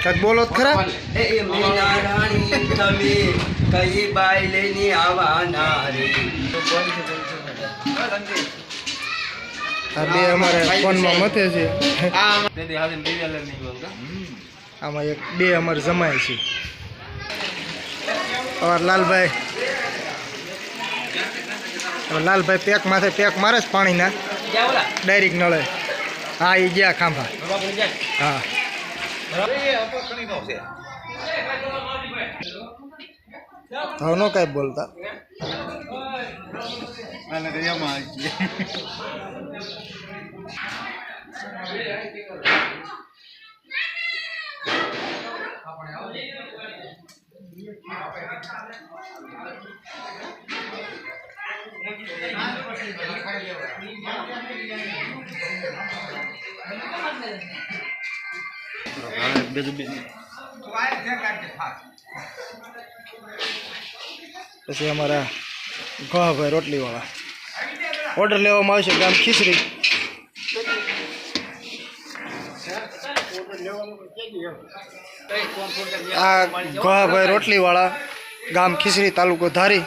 કાક બોલો તો ખરા. એ મીના રાણી તમે કઈ બાઈ લઈને આવવાના રે. આ બે અમારે ફોનમાં મથે છે. આમાં એક બે અમારે જમાય છે. લાલભાઈ પેક માથે પેક મારે જ પાણીના ડાયરેક્ટ નળે. હા એ ગયા ખાંભા. હા હવે નો કાંઈ બોલતા. પછી અમારા ગોહાભાઈ રોટલીવાળા ઓર્ડર લેવામાં આવશે ગામ ખીચડી. આ ગોહાભાઈ રોટલીવાળા ગામ ખીચડી તાલુકો ધારી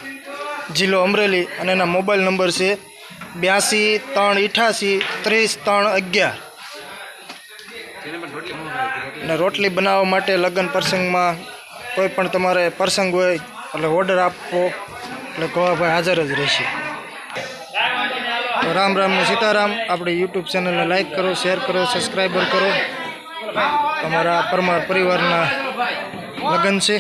જિલ્લો અમરેલી અને એના મોબાઈલ નંબર છે 82 388 30 311. અને રોટલી બનાવવા માટે લગ્ન પ્રસંગમાં કોઈ પણ તમારે પ્રસંગ હોય એટલે ઓર્ડર આપવો એટલે ગોવાભાઈ હાજર જ રહેશે. રામ રામ ને સીતારામ. આપણી યુટ્યુબ ચેનલને લાઈક કરો, શેર કરો, સબસ્ક્રાઈબર કરો. તમારા પરમાર પરિવારના લગ્ન છે.